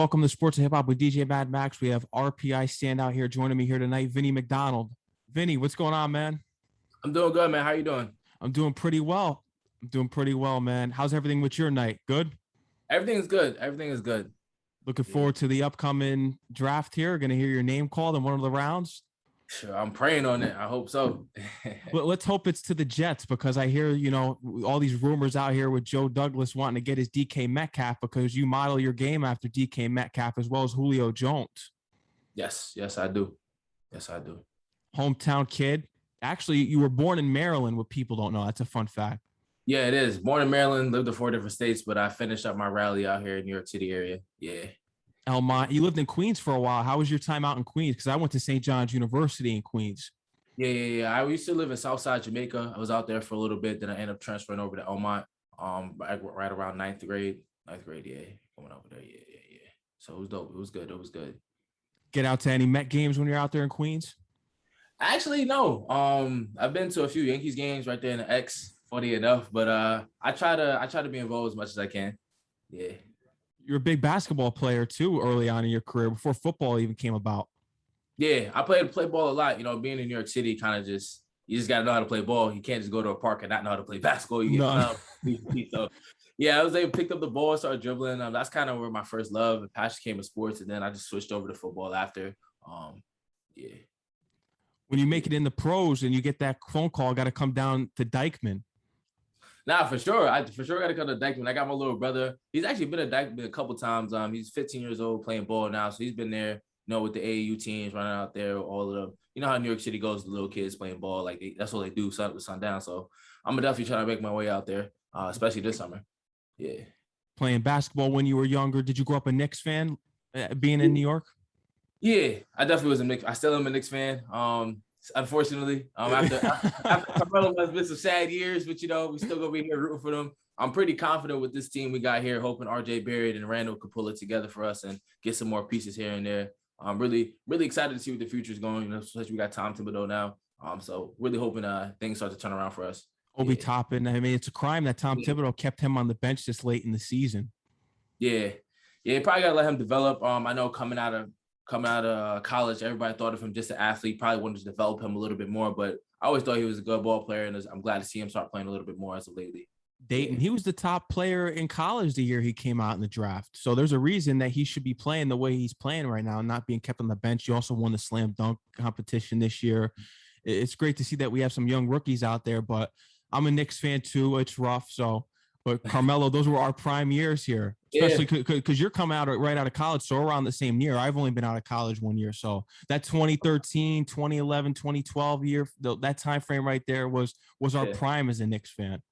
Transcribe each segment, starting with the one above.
Welcome to Sports and Hip Hop with DJ Mad Max. We have RPI standout here joining me here tonight, Vinnie McDonald. Vinnie, what's going on, man? I'm doing good, man. How you doing? I'm doing pretty well. Man. How's everything with your night? Good? Everything is good. Everything is good. Looking forward to the upcoming draft here. Going to hear your name called in one of the rounds. Sure, I'm praying on it. I hope so. Well, let's hope it's to the Jets because I hear, all these rumors out here with Joe Douglas wanting to get his DK Metcalf because you model your game after DK Metcalf as well as Julio Jones. Yes, I do. Hometown kid. Actually, you were born in Maryland, what people don't know. That's a fun fact. Yeah, it is. Born in Maryland, lived in 4 different states, but I finished up my rally out here in New York City area. Yeah. Elmont. You lived in Queens for a while. How was your time out in Queens? Because I went to St. John's University in Queens. Yeah. I used to live in Southside Jamaica. I was out there for a little bit. Then I ended up transferring over to Elmont right around ninth grade. Yeah. Going over there. Yeah. So it was dope. It was good. Get out to any Met games when you're out there in Queens? Actually, no. I've been to a few Yankees games right there in the X, funny enough, but I try to be involved as much as I can. Yeah. You're a big basketball player too early on in your career before football even came about. Yeah, I play ball a lot. Being in New York City, you just got to know how to play ball. You can't just go to a park and not know how to play basketball. You get So, yeah, I was able to pick up the ball, start dribbling. That's kind of where my first love and passion came in sports, and then I just switched over to football after. Yeah. When you make it in the pros and you get that phone call, got to come down to Dykeman. Nah, for sure. I got to come to Dykeman. I got my little brother. He's actually been at Dykeman a couple times. He's 15 years old playing ball now. So he's been there, with the AAU teams running out there, all of the, how New York City goes, the little kids playing ball. Like that's what they do, sun up to sundown. So I'm definitely trying to make my way out there, especially this summer. Yeah. Playing basketball when you were younger. Did you grow up a Knicks fan being in New York? Yeah, I definitely was a Knicks. I still am a Knicks fan. Unfortunately, after Carmelo has been some sad years, but we still gonna be here rooting for them. I'm pretty confident with this team we got here, hoping RJ Barrett and Randall could pull it together for us and get some more pieces here and there. I'm really excited to see what the future is going. Especially we got Tom Thibodeau now. So really hoping things start to turn around for us. Obi Toppin. I mean, it's a crime that Tom Thibodeau kept him on the bench this late in the season. Yeah, probably gotta let him develop. I know coming out of college, everybody thought of him just an athlete, probably wanted to develop him a little bit more, but I always thought he was a good ball player, and I'm glad to see him start playing a little bit more as of lately. Dayton, he was the top player in college the year he came out in the draft. So there's a reason that he should be playing the way he's playing right now and not being kept on the bench. You also won the slam dunk competition this year. It's great to see that we have some young rookies out there, but I'm a Knicks fan too. It's rough. But Carmelo, those were our prime years here, especially because you're coming right out of college. So around the same year, I've only been out of college 1 year. So that 2013, 2011, 2012 year, that time frame right there was our prime as a Knicks fan.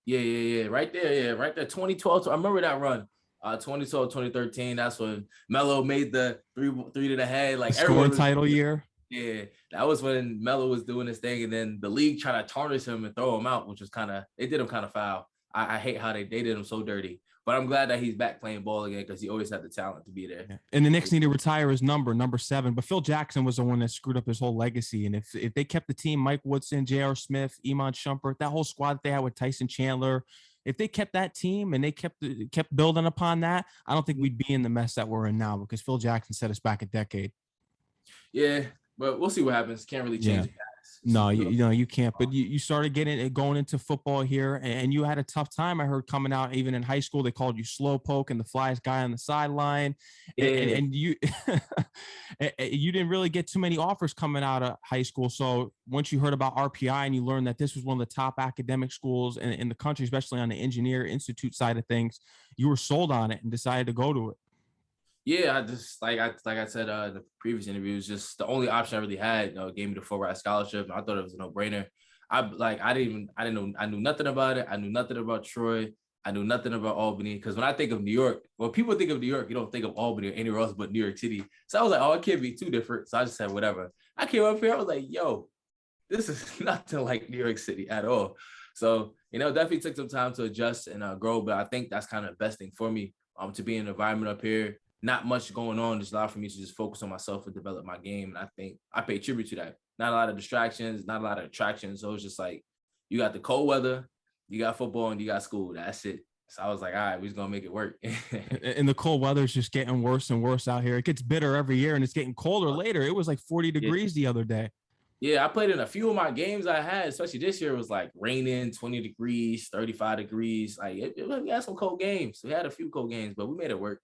Yeah. Right there. 2012. I remember that run. 2012, 2013. That's when Melo made the three to the head. Like scoring title year. Yeah, that was when Melo was doing his thing, and then the league tried to tarnish him and throw him out, which was it did him kind of foul. I hate how they did him so dirty, but I'm glad that he's back playing ball again because he always had the talent to be there. Yeah. And the Knicks need to retire his number 7, but Phil Jackson was the one that screwed up his whole legacy. And if they kept the team, Mike Woodson, J.R. Smith, Iman Shumpert, that whole squad that they had with Tyson Chandler, if they kept that team and they kept building upon that, I don't think we'd be in the mess that we're in now because Phil Jackson set us back a decade. Yeah, but we'll see what happens. Can't really change it. No, you can't. But you started going into football here, and you had a tough time. I heard coming out even in high school, they called you slowpoke and the flyest guy on the sideline. Yeah. And you you didn't really get too many offers coming out of high school. So once you heard about RPI and you learned that this was one of the top academic schools in the country, especially on the Engineer Institute side of things, you were sold on it and decided to go to it. Yeah, I just like I said in the previous interview, was just the only option I really had. Gave me the full ride scholarship. I thought it was a no brainer. I knew nothing about it. I knew nothing about Troy. I knew nothing about Albany because when I think of New York, when people think of New York, you don't think of Albany or anywhere else but New York City. So I was like, oh, it can't be too different. So I just said whatever. I came up here. I was like, yo, this is nothing like New York City at all. So definitely took some time to adjust and grow. But I think that's kind of the best thing for me to be in an environment up here. Not much going on, just allowed for me to just focus on myself and develop my game. And I think I pay tribute to that. Not a lot of distractions, not a lot of attractions. So it's just like, you got the cold weather, you got football, and you got school. That's it. So I was like, all right, we're just gonna make it work. And the cold weather is just getting worse and worse out here. It gets bitter every year, and it's getting colder later. It was like 40 Yeah. degrees the other day. Yeah, I played in a few of my games I had, especially this year. It was like raining, 20 degrees, 35 degrees. Like we had some cold games. We had a few cold games, but we made it work.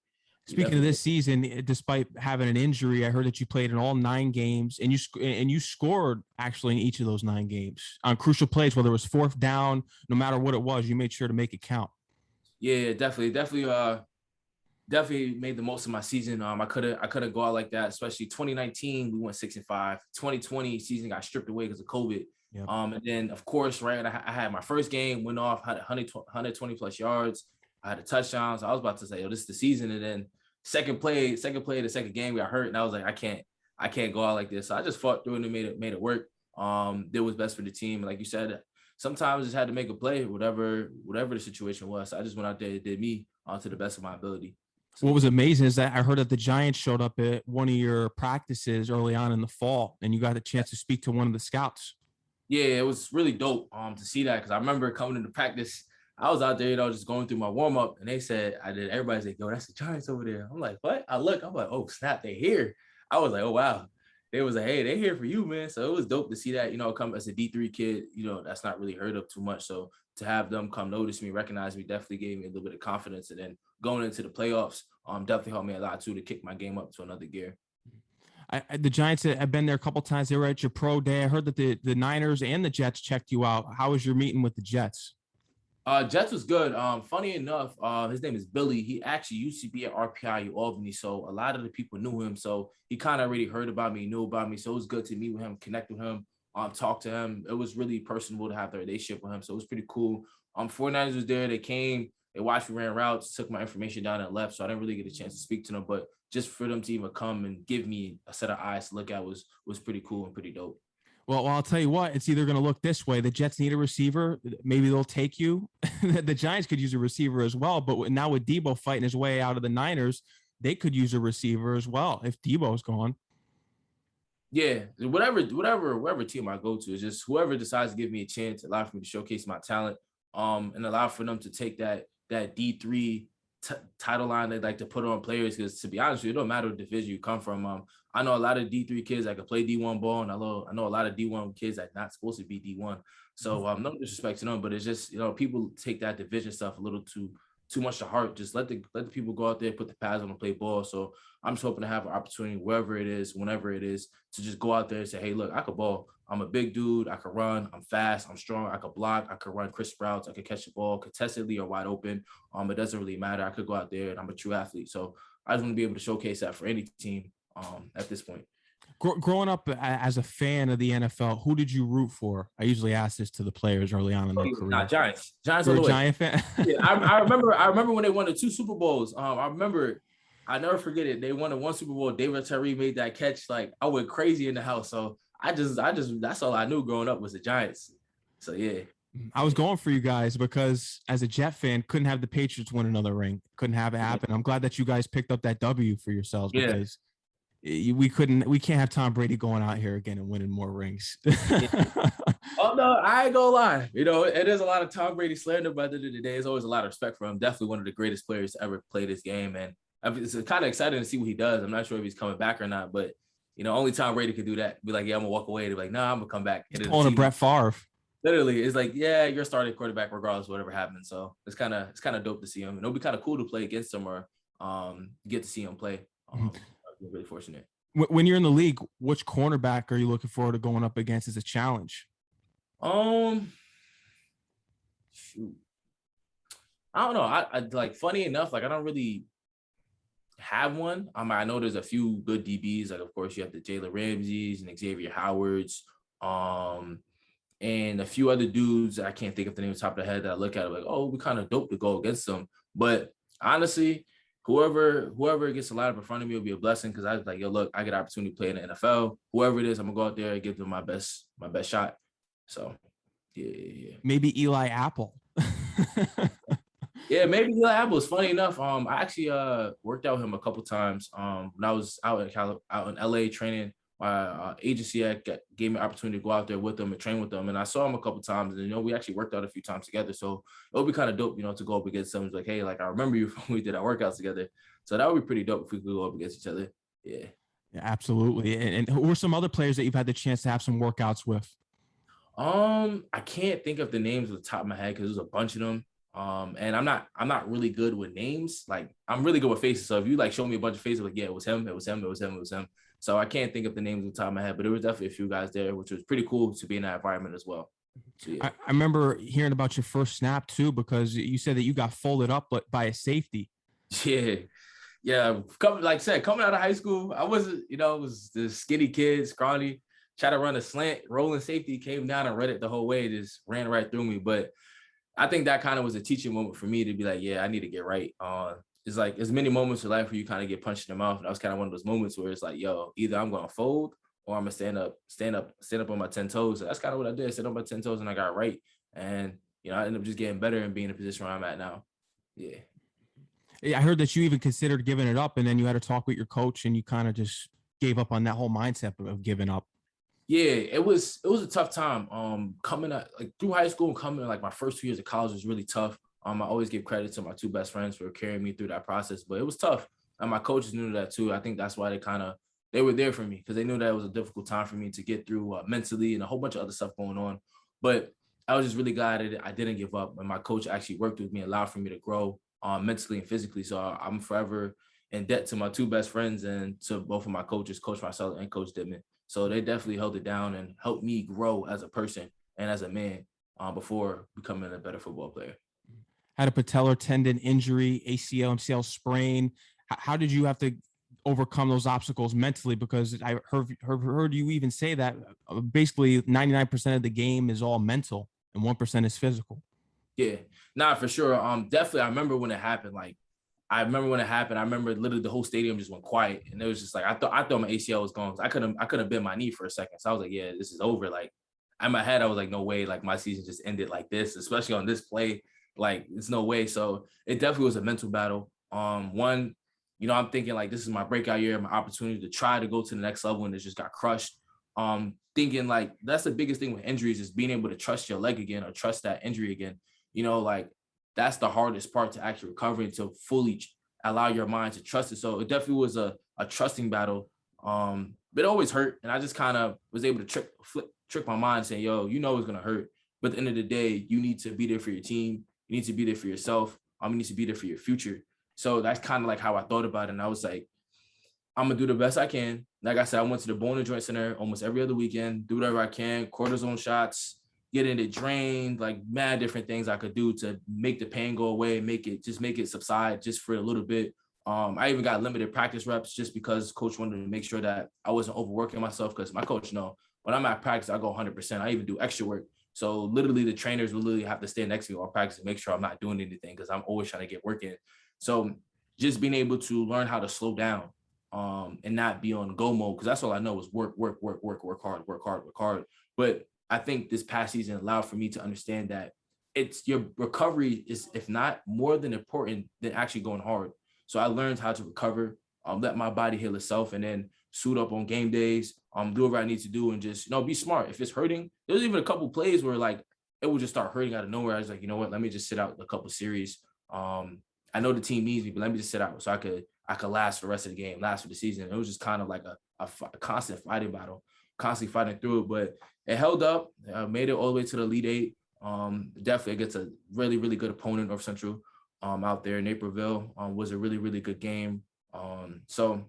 Speaking of this season, despite having an injury, I heard that you played in all 9 games, and you scored actually in each of those 9 games on crucial plays, whether it was fourth down, no matter what it was, you made sure to make it count. Yeah, definitely made the most of my season. I couldn't go out like that, especially 2019. We went 6-5. 2020 season got stripped away because of COVID. Yep. And then of course, right, I had my first game, went off, had 120 plus yards. I had a touchdown. So I was about to say, oh, this is the season. And then second play of the second game, we got hurt, and I was like, I can't go out like this. So I just fought through and made it work. Did what's best for the team. And like you said, sometimes I just had to make a play, whatever the situation was. So I just went out there and did me to the best of my ability. What was amazing is that I heard that the Giants showed up at one of your practices early on in the fall, and you got a chance to speak to one of the scouts. Yeah, it was really dope to see that, because I remember coming into practice. I was out there, just going through my warm up, and they said, everybody's like, yo, that's the Giants over there. I'm like, what? I'm like, oh, snap, they here. I was like, oh, wow. They was like, hey, they here for you, man. So it was dope to see that, come as a D3 kid, that's not really heard of too much. So to have them come notice me, recognize me, definitely gave me a little bit of confidence. And then going into the playoffs, definitely helped me a lot too, to kick my game up to another gear. The Giants have been there a couple of times. They were at your pro day. I heard that the Niners and the Jets checked you out. How was your meeting with the Jets? Jets was good. Funny enough, his name is Billy. He actually used to be at RPI Albany, so a lot of the people knew him. So he kind of already heard about me, knew about me. So it was good to meet with him, connect with him, talk to him. It was really personable to have the relationship with him. So it was pretty cool. 49ers was there. They came, they watched me ran routes, took my information down and left. So I didn't really get a chance to speak to them, but just for them to even come and give me a set of eyes to look at was pretty cool and pretty dope. Well, I'll tell you what, it's either going to look this way. The Jets need a receiver. Maybe they'll take you. The Giants could use a receiver as well. But now with Debo fighting his way out of the Niners, they could use a receiver as well if Debo's gone. Yeah, whatever team I go to, is just whoever decides to give me a chance, allow for me to showcase my talent, and allow for them to take that D3 title line they like to put on players. Because to be honest with you, it don't matter what division you come from. I know a lot of D3 kids that can play D1 ball, and I know a lot of D1 kids that not supposed to be D1. So no disrespect to them, but it's just, people take that division stuff a little too much to heart. Just let the people go out there, put the pads on and play ball. So I'm just hoping to have an opportunity, wherever it is, whenever it is, to just go out there and say, hey, look, I could ball. I'm a big dude. I could run. I'm fast. I'm strong. I could block. I could run crisp routes. I could catch the ball contestedly or wide open. It doesn't really matter. I could go out there and I'm a true athlete. So I just want to be able to showcase that for any team at this point. Growing up as a fan of the NFL, who did you root for? I usually ask this to the players early on in their career. Nah, Giants. Giants are the Giant fan. Yeah, I remember when they won the 2 Super Bowls. I never forget it. They won the 1 Super Bowl. David Tyree made that catch. Like, I went crazy in the house. So I just that's all I knew growing up was the Giants. So yeah. I was going for you guys because as a Jet fan, couldn't have the Patriots win another ring. Couldn't have it happen. I'm glad that you guys picked up that W for yourselves because we can't have Tom Brady going out here again and winning more rings. Oh no, I ain't gonna lie. It is a lot of Tom Brady slander, but at the end of the day, there's always a lot of respect for him. Definitely one of the greatest players to ever play this game, and it's kind of exciting to see what he does. I'm not sure if he's coming back or not, but only Tom Brady could do that. Be like, yeah, I'm gonna walk away. They're like, nah, I'm gonna come back. Pulling a Brett Favre. Literally, it's like, yeah, you're a starting quarterback regardless of whatever happens. So it's kind of dope to see him, and it'll be kind of cool to play against him or get to see him play. I'm really fortunate. When you're in the league, which cornerback are you looking forward to going up against as a challenge? Shoot. I don't know. I like, funny enough, like, I don't really have one. I know there's a few good DBs. Like, of course, you have the Jalen Ramseys and Xavier Howards, and a few other dudes that I can't think of the name off the top of the head that I look at, like, oh, it'd be kind of dope to go against them. But honestly, whoever gets a lineup in front of me will be a blessing, because I was like, yo, look, I get an opportunity to play in the NFL. Whoever it is, I'm gonna go out there and give them my best shot. So yeah. Maybe Eli Apple. Yeah, maybe Eli Apple. Is funny enough. I actually worked out with him a couple times. When I was out in LA training my agency gave me an opportunity to go out there with them and train with them. And I saw him a couple of times, and we actually worked out a few times together. So it would be kind of dope, to go up against someone like, hey, like I remember you when we did our workouts together. So that would be pretty dope if we could go up against each other. Yeah. Yeah, absolutely. And who are some other players that you've had the chance to have some workouts with? I can't think of the names off the top of my head because there's a bunch of them. And I'm not really good with names. Like I'm really good with faces. So if you like show me a bunch of faces, like, yeah, it was him, it was him, it was him, it was him. So I can't think of the names off the top of my head, but there was definitely a few guys there, which was pretty cool to be in that environment as well. So, yeah. I remember hearing about your first snap too, because you said that you got folded up by a safety. Yeah. Yeah. Like I said, coming out of high school, I wasn't, it was the skinny kid, scrawny, try to run a slant, rolling safety, came down and read it the whole way, just ran right through me. But I think that kind of was a teaching moment for me to be like, yeah, I need to get right. It's like there's many moments in life where you kind of get punched in the mouth. And that was kind of one of those moments where it's like, yo, either I'm going to fold or I'm going to stand up on my 10 toes. So that's kind of what I did. Stand up on my 10 toes and I got right. And, I ended up just getting better and being in the position where I'm at now. Yeah. I heard that you even considered giving it up, and then you had to talk with your coach and you kind of just gave up on that whole mindset of giving up. Yeah, it was a tough time. Coming up like through high school and coming like my first 2 years of college was really tough. I always give credit to my 2 best friends for carrying me through that process, but it was tough. And my coaches knew that too. I think that's why they were there for me, because they knew that it was a difficult time for me to get through mentally and a whole bunch of other stuff going on. But I was just really glad that I didn't give up, and my coach actually worked with me, allowed for me to grow mentally and physically. So I'm forever in debt to my 2 best friends and to both of my coaches, Coach Marcel and Coach Dittman. So they definitely held it down and helped me grow as a person and as a man before becoming a better football player. Had a patellar tendon injury, ACL, MCL sprain. How did you have to overcome those obstacles mentally? Because I heard you even say that basically 99% of the game is all mental and 1% is physical. Yeah, for sure. Definitely. I remember when it happened. I remember literally the whole stadium just went quiet, and it was just like I thought my ACL was gone. I couldn't bend my knee for a second, so I was like, yeah, this is over. Like in my head, I was like, no way, like my season just ended like this, especially on this play. Like it's no way. So it definitely was a mental battle. One, I'm thinking like this is my breakout year, my opportunity to try to go to the next level, and it just got crushed. Thinking like that's the biggest thing with injuries is being able to trust your leg again or trust that injury again. Like that's the hardest part to actually recover and to fully allow your mind to trust it. So it definitely was a trusting battle. But it always hurt. And I just kind of was able to trick my mind saying, yo, it's going to hurt. But at the end of the day, you need to be there for your team. You need to be there for yourself. You need to be there for your future. So that's kind of like how I thought about it. And I was like, I'm going to do the best I can. Like I said, I went to the Bone and Joint Center almost every other weekend, do whatever I can, cortisone shots, getting it drained, like mad different things I could do to make the pain go away, make it subside just for a little bit. I even got limited practice reps just because coach wanted to make sure that I wasn't overworking myself, because my coach when I'm at practice, I go 100%. I even do extra work. So literally the trainers will literally have to stand next to me while practice and make sure I'm not doing anything, because I'm always trying to get work in. So just being able to learn how to slow down and not be on go mode, because that's all I know is work hard. But I think this past season allowed for me to understand that it's your recovery is, if not more than important than actually going hard. So I learned how to recover, let my body heal itself, and then suit up on game days, do whatever I need to do, and just, be smart. If it's hurting, there was even a couple plays where like it would just start hurting out of nowhere. I was like, you know what, let me just sit out a couple series. I know the team needs me, but let me just sit out so I could last for the rest of the game, last for the season. It was just kind of like a constant fighting battle, constantly fighting through it, but it held up. Made it all the way to the Elite Eight. Definitely against a really, really good opponent, North Central, out there in Naperville. Was a really, really good game. So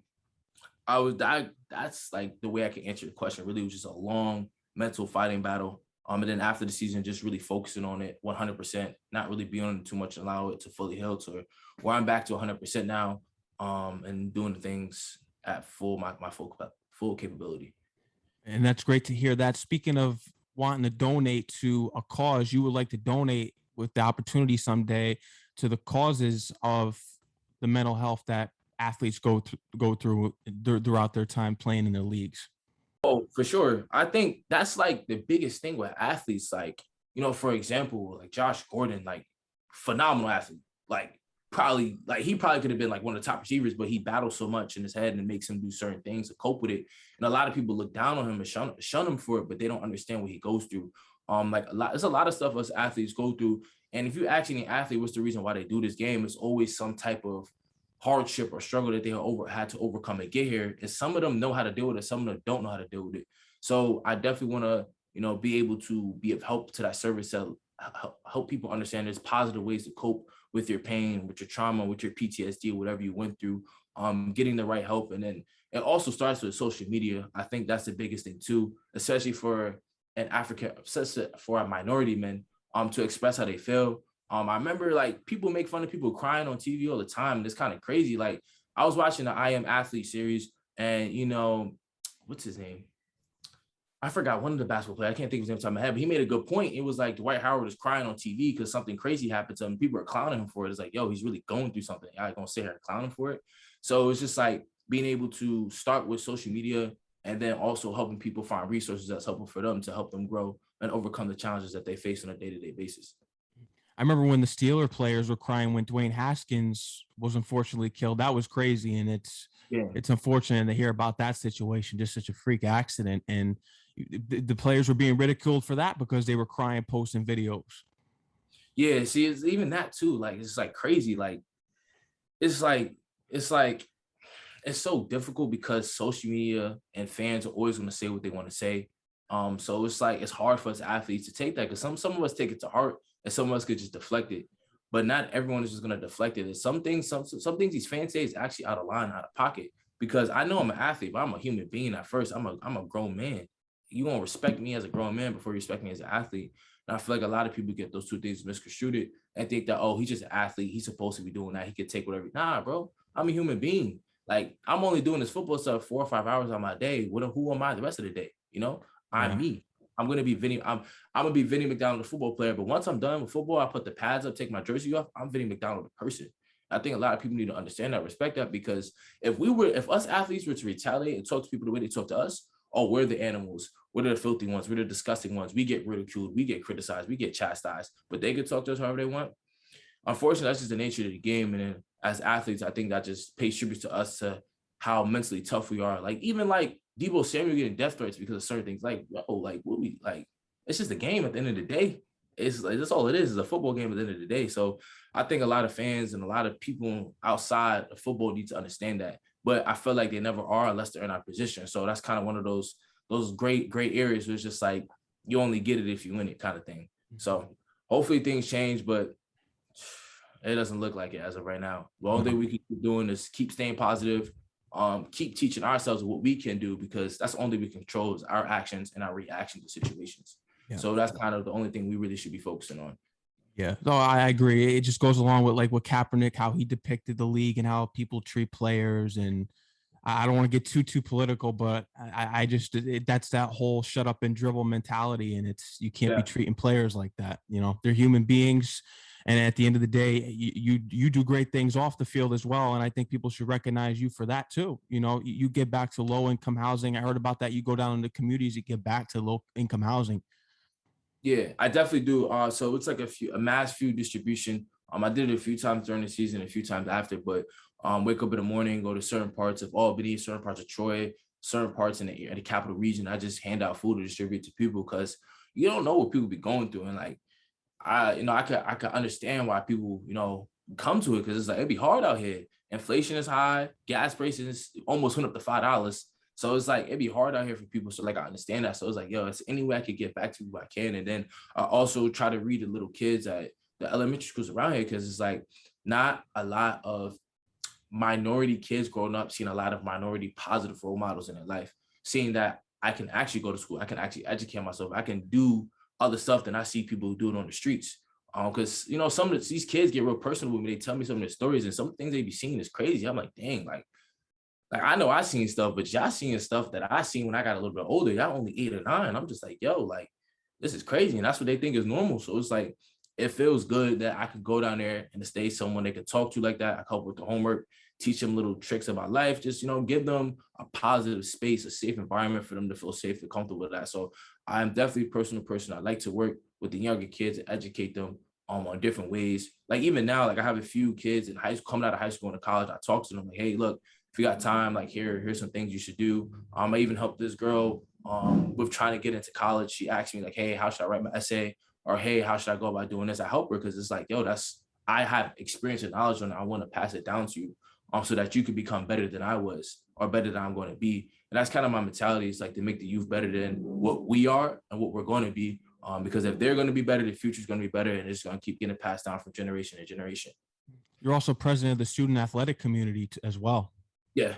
that's like the way I can answer the question. Really, it was just a long mental fighting battle. And then after the season, just really focusing on it 100%, not really being on it too much, allow it to fully heal to where I'm back to 100% now, and doing the things at my full capability. And that's great to hear that. Speaking of wanting to donate to a cause, you would like to donate with the opportunity someday to the causes of the mental health that athletes go through throughout their time playing in their leagues. Oh, for sure. I think that's like the biggest thing with athletes. Like, for example, like Josh Gordon, like phenomenal athlete, like probably like he probably could have been like one of the top receivers, but he battles so much in his head and it makes him do certain things to cope with it. And a lot of people look down on him and shun him for it, but they don't understand what he goes through. There's a lot of stuff us athletes go through. And if you ask any athlete what's the reason why they do this game, it's always some type of hardship or struggle that they had to overcome and get here. And some of them know how to deal with it, some of them don't know how to deal with it. So I definitely want to, be able to be of help to that service, to help people understand there's positive ways to cope with your pain, with your trauma, with your PTSD, whatever you went through, getting the right help. And then it also starts with social media. I think that's the biggest thing too, especially for an African, for a minority men, to express how they feel. I remember like people make fun of people crying on TV all the time. And it's kind of crazy. Like I was watching the I Am Athlete series and, what's his name? I forgot one of the basketball players. I can't think of his name off the top of my head, but he made a good point. It was like Dwight Howard is crying on TV because something crazy happened to him. People are clowning him for it. It's like, yo, he's really going through something. I ain't gonna sit here and clown him for it. So it's just like being able to start with social media and then also helping people find resources that's helpful for them to help them grow and overcome the challenges that they face on a day-to-day basis. I remember when the Steeler players were crying when Dwayne Haskins was unfortunately killed. That was crazy. And it's unfortunate to hear about that situation, just such a freak accident. And the players were being ridiculed for that because they were crying, posting videos. Yeah, see, it's even that too. Like, it's like crazy. Like, it's so difficult because social media and fans are always going to say what they want to say. So it's like, it's hard for us athletes to take that because some of us take it to heart and some of us could just deflect it. But not everyone is just going to deflect it. There's some things these fans say is actually out of line, out of pocket. Because I know I'm an athlete, but I'm a human being at first. I'm a grown man. You won't respect me as a grown man before you respect me as an athlete. And I feel like a lot of people get those two things misconstrued and think that, oh, he's just an athlete. He's supposed to be doing that. He could take whatever. Nah, bro, I'm a human being. Like, I'm only doing this football stuff 4 or 5 hours on my day. Who am I the rest of the day? I'm me. I'm gonna be Vinnie. I'm gonna be Vinnie McDonald, the football player. But once I'm done with football, I put the pads up, take my jersey off. I'm Vinnie McDonald, the person. I think a lot of people need to understand that, respect that, because if us athletes were to retaliate and talk to people the way they talk to us, oh, we're the animals, we're the filthy ones, we're the disgusting ones. We get ridiculed, we get criticized, we get chastised, but they could talk to us however they want. Unfortunately, that's just the nature of the game. And then as athletes, I think that just pays tribute to us, to how mentally tough we are. Like, even like Debo Samuel getting death threats because of certain things. Like, it's just a game at the end of the day. It's like, that's all it is a football game at the end of the day. So I think a lot of fans and a lot of people outside of football need to understand that. But I feel like they never are unless they're in our position. So that's kind of one of those great areas where it's just like, you only get it if you win it kind of thing. So hopefully things change, but it doesn't look like it as of right now. The only thing we can keep doing is keep staying positive, keep teaching ourselves what we can do, because that's the only we control is our actions and our reaction to situations. Yeah. So that's kind of the only thing we really should be focusing on. Yeah, no, I agree. It just goes along with like what Kaepernick, how he depicted the league and how people treat players. And I don't want to get too political, but that's that whole shut up and dribble mentality. And you can't be treating players like that. They're human beings. And at the end of the day, you do great things off the field as well. And I think people should recognize you for that too. You get back to low income housing. I heard about that. You go down into communities, you get back to low income housing. Yeah, I definitely do. So it's like a mass food distribution. I did it a few times during the season, a few times after, but wake up in the morning, go to certain parts of Albany, certain parts of Troy, certain parts in the capital region. I just hand out food to distribute to people because you don't know what people be going through. And like, I could understand why people, come to it, because it's like, it'd be hard out here. Inflation is high, gas prices almost went up to $5. So it's like, it'd be hard out here for people. So like, I understand that. So it's like, yo, it's any way I could get back to who I can. And then I also try to read the little kids at the elementary schools around here, because it's like not a lot of minority kids growing up seeing a lot of minority positive role models in their life, seeing that I can actually go to school, I can actually educate myself, I can do other stuff than I see people do it on the streets. Because some of these kids get real personal with me. They tell me some of their stories, and some things they be seeing is crazy. I'm like, dang, like I know I seen stuff, but y'all seeing stuff that I seen when I got a little bit older. Y'all only 8 or 9. I'm just like, yo, like, this is crazy. And that's what they think is normal. So it's like, it feels good that I could go down there and stay someone they could talk to like that. I help with the homework, teach them little tricks about life, just, give them a positive space, a safe environment for them to feel safe and comfortable with that. So I'm definitely a personal person. I like to work with the younger kids and educate them on different ways. Like even now, like I have a few kids in high school coming out of high school into college. I talk to them like, hey, look, if you got time, like here's some things you should do. I even helped this girl with trying to get into college. She asked me like, hey, how should I write my essay? Or hey, how should I go about doing this? I help her because it's like, yo, I have experience and knowledge and I want to pass it down to you so that you can become better than I was or better than I'm going to be. And that's kind of my mentality. It's like to make the youth better than what we are and what we're going to be. Because if they're going to be better, the future is going to be better, and it's going to keep getting passed down from generation to generation. You're also president of the student athletic community as well. Yeah.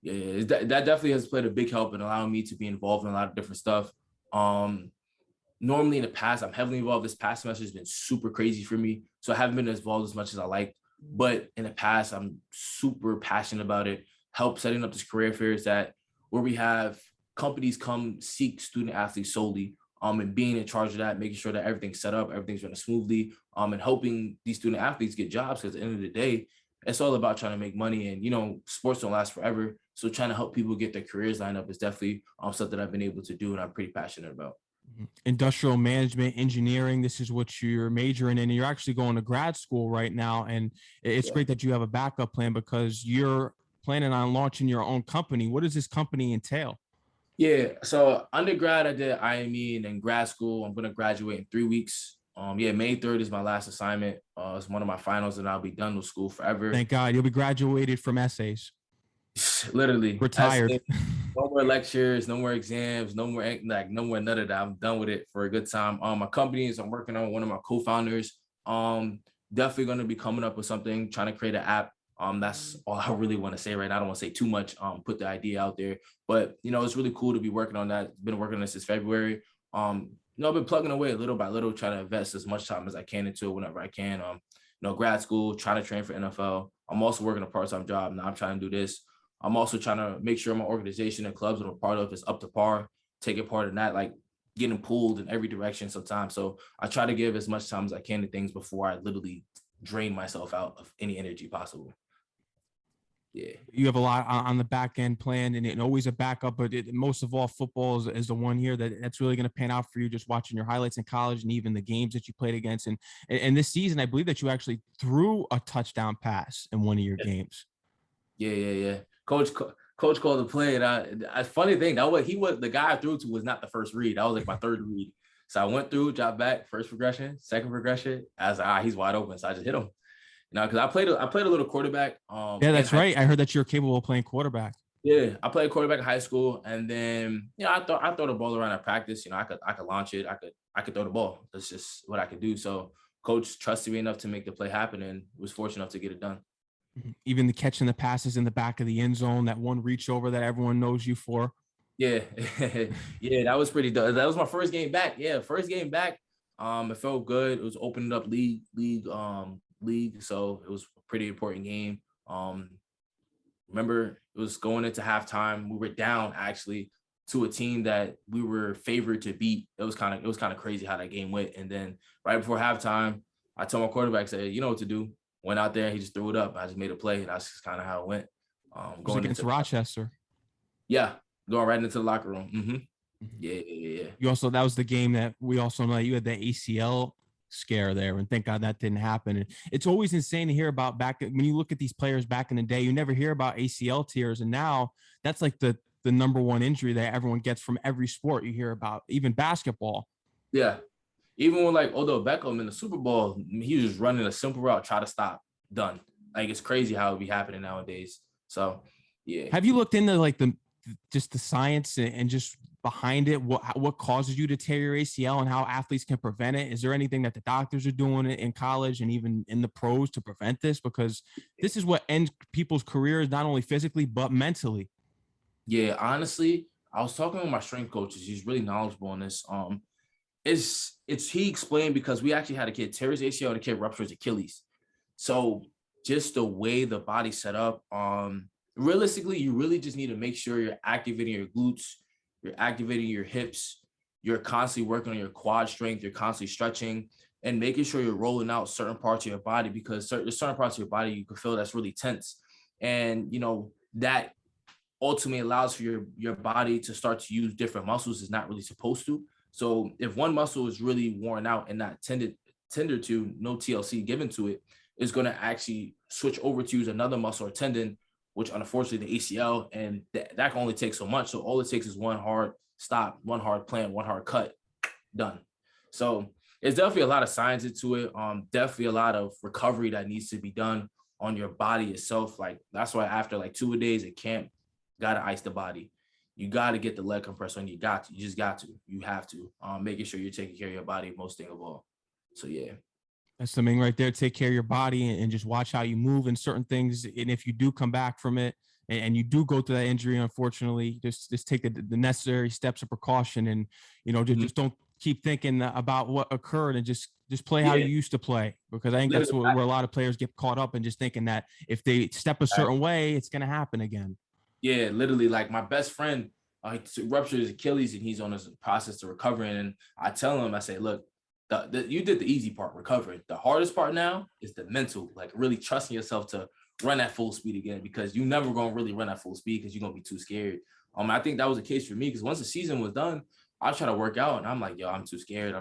That definitely has played a big help in allowing me to be involved in a lot of different stuff. Normally in the past, I'm heavily involved. This past semester has been super crazy for me, so I haven't been involved as much as I like. But in the past, I'm super passionate about it. Help setting up this career fairs where we have companies come seek student athletes solely. And being in charge of that, making sure that everything's set up, everything's running smoothly, and helping these student athletes get jobs. Because at the end of the day, it's all about trying to make money. And, sports don't last forever. So trying to help people get their careers lined up is definitely something I've been able to do and I'm pretty passionate about. Industrial management, engineering, this is what you're majoring in. And you're actually going to grad school right now. And it's great that you have a backup plan because you're planning on launching your own company. What does this company entail? Yeah, so undergrad I did IME, and then grad school I'm going to graduate in 3 weeks. May 3rd is my last assignment. It's one of my finals, and I'll be done with school forever. Thank God. You'll be graduated from essays. Literally retired. No more lectures, no more exams, no more none of that. I'm done with it for a good time. My companies I'm working on, one of my co-founders, definitely going to be coming up with something, trying to create an app. That's all I really want to say right now. I don't want to say too much, put the idea out there, but it's really cool to be working on that. Been working on this since February. I've been plugging away little by little, trying to invest as much time as I can into it whenever I can. Grad school, trying to train for NFL. I'm also working a part-time job. Now I'm trying to do this. I'm also trying to make sure my organization and clubs that I'm a part of is up to par, taking part in that, like getting pulled in every direction sometimes. So I try to give as much time as I can to things before I literally drain myself out of any energy possible. Yeah, you have a lot on the back end plan and always a backup, but most of all, football is the one year that's really going to pan out for you. Just watching your highlights in college and even the games that you played against, and this season, I believe that you actually threw a touchdown pass in one of your games. Yeah. Coach called the play, and I funny thing the guy I threw to was not the first read. That was like my third read. So I went through, dropped back, first progression, second progression. I was like, he's wide open, so I just hit him. Because I played a little quarterback. Yeah, that's right. I heard that you're capable of playing quarterback. Yeah, I played quarterback in high school, and then I throw the ball around at practice. I could launch it. I could throw the ball. That's just what I could do. So coach trusted me enough to make the play happen, and was fortunate enough to get it done. Even the catching the passes in the back of the end zone, that one reach over that everyone knows you for. Yeah, yeah, that was pretty dope. That was my first game back. Yeah, first game back. It felt good. It was opening up league, so it was a pretty important game. Remember, it was going into halftime. We were down actually to a team that we were favored to beat. It was kind of crazy how that game went. And then right before halftime, I told my quarterback, said, "You know what to do." Went out there, he just threw it up. I just made a play, and that's just kind of how it went. Going against Rochester. Yeah, going right into the locker room. Mm-hmm. Yeah. You also, that was the game that we also know you had the ACL scare there, and thank God that didn't happen. And it's always insane to hear about when you look at these players back in the day, you never hear about ACL tears, and now that's like the number one injury that everyone gets from every sport you hear about, even basketball. Yeah. Even when like Odell Beckham in the Super Bowl, he was just running a simple route, try to stop, done. Like it's crazy how it be happening nowadays. So yeah. Have you looked into like the science and just behind it, what causes you to tear your ACL and how athletes can prevent it? Is there anything that the doctors are doing in college and even in the pros to prevent this? Because this is what ends people's careers, not only physically, but mentally. Yeah, honestly, I was talking with my strength coaches. He's really knowledgeable on this. He explained because we actually had a kid tear his ACL and a kid rupture his Achilles. So just the way the body's set up, realistically, you really just need to make sure you're activating your glutes, you're activating your hips, you're constantly working on your quad strength, you're constantly stretching and making sure you're rolling out certain parts of your body, because there's certain parts of your body you can feel that's really tense. And, that ultimately allows for your body to start to use different muscles it's not really supposed to. So if one muscle is really worn out and not tended tender to, no TLC given to it, is going to actually switch over to use another muscle or tendon, which unfortunately the ACL, and that can only take so much. So all it takes is one hard stop, one hard plant, one hard cut, done. So there's definitely a lot of science into it. Definitely a lot of recovery that needs to be done on your body itself. Like that's why after like 2 days at camp, gotta ice the body. You gotta get the leg compressor on. You just got to. You have to. Making sure you're taking care of your body, most thing of all. So yeah. That's something right there. Take care of your body and just watch how you move in certain things. And if you do come back from it and you do go through that injury, unfortunately, just take the necessary steps of precaution and, just don't keep thinking about what occurred and just play how you used to play, because I think that's where a lot of players get caught up in just thinking that if they step a certain way, it's going to happen again. Yeah, literally, like my best friend ruptured his Achilles and he's on his process to recovering. And I tell him, I say, look, you did the easy part, recovering. The hardest part now is the mental, like really trusting yourself to run at full speed again, because you never going to really run at full speed because you're going to be too scared. I think that was the case for me, because once the season was done, I was trying to work out and I'm like, yo, I'm too scared.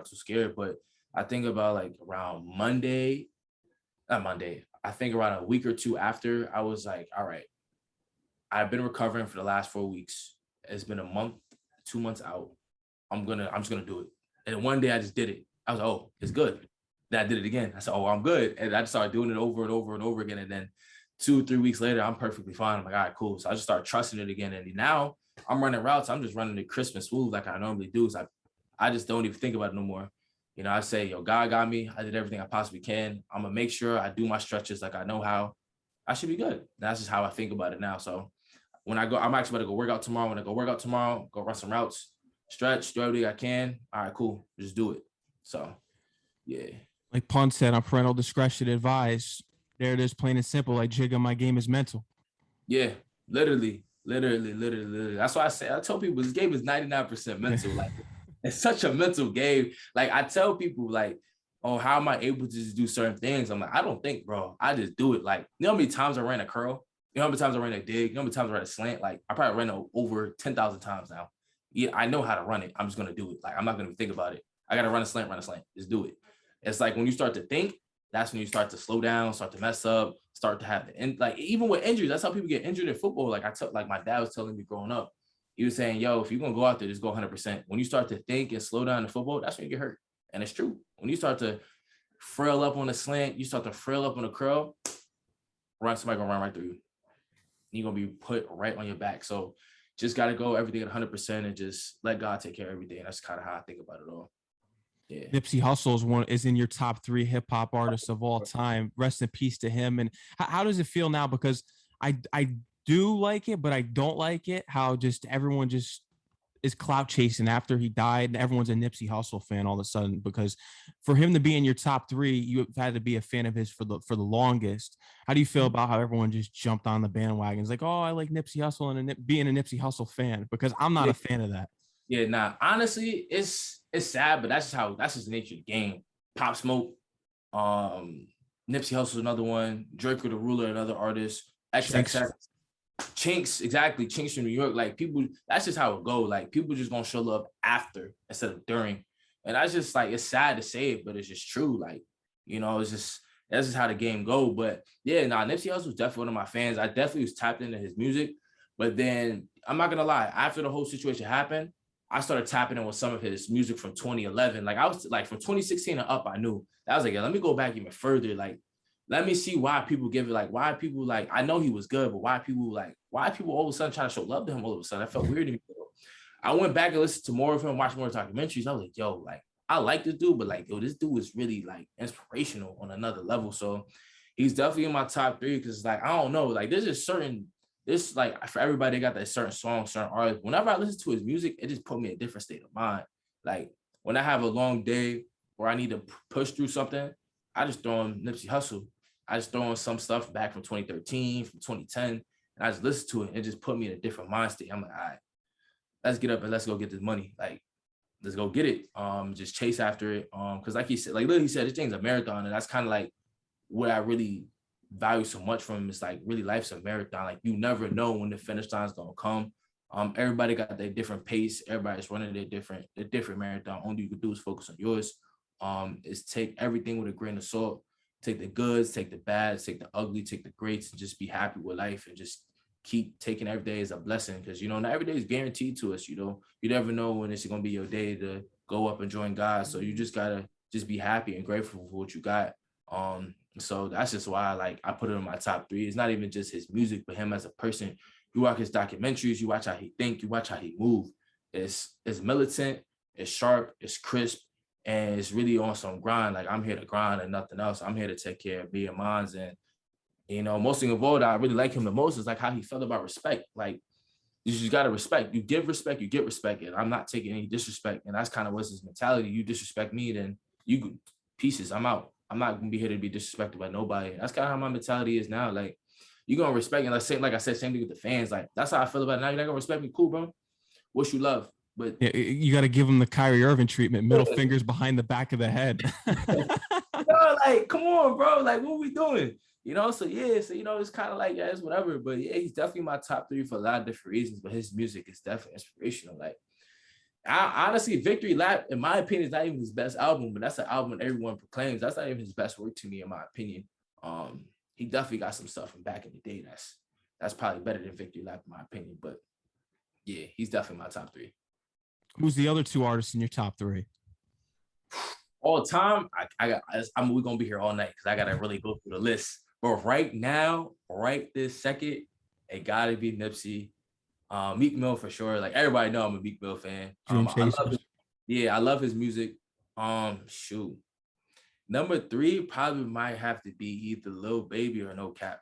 But I think about like around I think around a week or two after, I was like, all right, I've been recovering for the last 4 weeks. It's been a month, 2 months out. I'm just gonna do it. And one day I just did it. I was like, oh, it's good. Then I did it again. I said, oh, I'm good. And I just started doing it over and over and over again. And then 2-3 weeks later, I'm perfectly fine. I'm like, all right, cool. So I just started trusting it again. And now I'm running routes. I'm just running it crisp and smooth like I normally do. So I just don't even think about it no more. I say, yo, God got me. I did everything I possibly can. I'm gonna make sure I do my stretches like I know how. I should be good. That's just how I think about it now. So when I go, I'm actually about to go work out tomorrow. When I go work out tomorrow, go run some routes, stretch, do everything I can. All right, cool. Just do it. So, yeah. Like Pun said, on parental discretion advised. There it is, plain and simple. Like, Jigga, my game is mental. Yeah, literally. That's why I tell people this game is 99% mental. Like, it's such a mental game. Like, I tell people, like, oh, how am I able to just do certain things? I'm like, I don't think, bro. I just do it. Like, you know how many times I ran a curl? You know how many times I ran a dig? You know how many times I ran a slant? Like, I probably ran it over 10,000 times now. Yeah, I know how to run it. I'm just going to do it. Like, I'm not going to think about it. I got to run a slant. Just do it. It's like when you start to think, that's when you start to slow down, start to mess up, start to have like, even with injuries, that's how people get injured in football. Like like my dad was telling me growing up, he was saying, yo, if you're going to go out there, just go 100%. When you start to think and slow down in football, that's when you get hurt. And it's true. When you start to frail up on a slant, you start to frail up on a curl, somebody going to run right through you. You're going to be put right on your back. So just got to go everything at 100% and just let God take care of everything. That's kind of how I think about it all. Yeah. Nipsey Hussle is in your top 3 hip hop artists of all time. Rest in peace to him. And how does it feel now? Because I do like it, but I don't like it. How just everyone just is clout chasing after he died, and everyone's a Nipsey Hussle fan all of a sudden, because for him to be in your top 3, you've had to be a fan of his for the longest. How do you feel about how everyone just jumped on the bandwagon? It's like, oh, I like Nipsey Hussle, and being a Nipsey Hussle fan, because I'm not a fan of that. Yeah, nah. Honestly, it's sad, but that's just the nature of the game. Pop Smoke, Nipsey Hussle's another one. Drake or the Ruler, another artist. XXX. Chinks, exactly. Chinks from New York. Like, people, that's just how it go. Like, people just gonna show up after instead of during. And that's just like, it's sad to say it, but it's just true. Like, that's just how the game go. But yeah, Nipsey Hussle was definitely one of my fans. I definitely was tapped into his music. But then I'm not gonna lie, after the whole situation happened, I started tapping in with some of his music from 2011. Like, I was like, from 2016 and up, I knew. I was like, yeah, let me go back even further. Like, let me see why people give it, like, why people, like, I know he was good, but why people all of a sudden try to show love to him all of a sudden? That felt weird to me. I went back and listened to more of him, watched more documentaries. I was like, yo, like, I like this dude, but like, yo, this dude is really like inspirational on another level. So he's definitely in my top 3, because like, I don't know, like, this like, for everybody, they got that certain song, certain artist. Whenever I listen to his music, it just put me in a different state of mind. Like, when I have a long day where I need to push through something, I just throw on Nipsey Hussle. I just throw on some stuff back from 2013, from 2010, and I just listen to it. And it just put me in a different mind state. I'm like, all right, let's get up and let's go get this money. Like, let's go get it. Just chase after it. Because like he said, like literally said, this thing's a marathon, and that's kind of like what I really value so much from him. Is like, really, life's a marathon. Like, you never know when the finish line's gonna come. Everybody got their different pace. Everybody's running their different marathon. Only you can do is focus on yours. is take everything with a grain of salt. Take the goods, take the bads, take the ugly, take the greats, and just be happy with life and just keep taking every day as a blessing. Because, you know, not every day is guaranteed to us, you know. You never know when it's going to be your day to go up and join God. So you just got to just be happy and grateful for what you got. So that's just why, like, I put it in my top 3. It's not even just his music, but him as a person. You watch his documentaries, you watch how he think, you watch how he move. It's militant, it's sharp, it's crisp, and it's really on some grind. Like, I'm here to grind and nothing else. I'm here to take care of me and mine. And, you know, most thing of all that I really like him the most is like how he felt about respect. Like, you just got to respect. You give respect, you get respect. And I'm not taking any disrespect. And that's kind of what's his mentality. You disrespect me, then you pieces, I'm out. I'm not going to be here to be disrespected by nobody. That's kind of how my mentality is now. Like, you're going to respect. And like I said, same thing with the fans. Like, that's how I feel about it now. You're not going to respect me. Cool, bro. Wish you love. But yeah, you got to give him the Kyrie Irving treatment, middle fingers behind the back of the head. No, like, come on, bro. Like, what are we doing? You know, so yeah, so, you know, it's kind of like, yeah, it's whatever. But yeah, he's definitely my top 3 for a lot of different reasons. But his music is definitely inspirational. Like, I honestly, Victory Lap, in my opinion, is not even his best album, but that's an album everyone proclaims. That's not even his best work to me, in my opinion. He definitely got some stuff from back in the day that's probably better than Victory Lap, in my opinion. But yeah, he's definitely my top 3. Who's the other 2 artists in your top 3? All time, we're gonna be here all night because I gotta really go through the list. But right now, right this second, it gotta be Nipsey. Meek Mill for sure. Like, everybody know I'm a Meek Mill fan. I love his music. Shoot. Number 3 probably might have to be either Lil Baby or No Cap.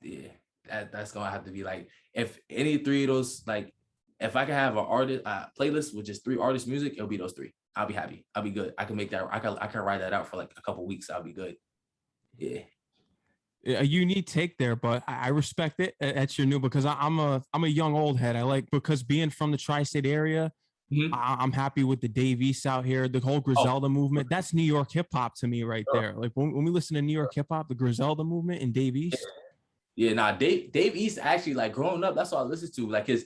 Yeah, that's gonna have to be, like, if any 3 of those, like, if I can have an artist playlist with just 3 artists' music, it'll be those 3. I'll be happy. I'll be good. I can make that. I can write that out for like a couple weeks. I'll be good. Yeah. A unique take there, but I respect it. That's your new, because I'm a young old head. I like, because being from the tri-state area, I'm happy with the Dave East out here, the whole Griselda movement. That's New York hip hop to me right there. Like, when we listen to New York hip hop, the Griselda movement and Dave East. Yeah, nah, Dave East actually, like, growing up, that's all I listened to. Like, his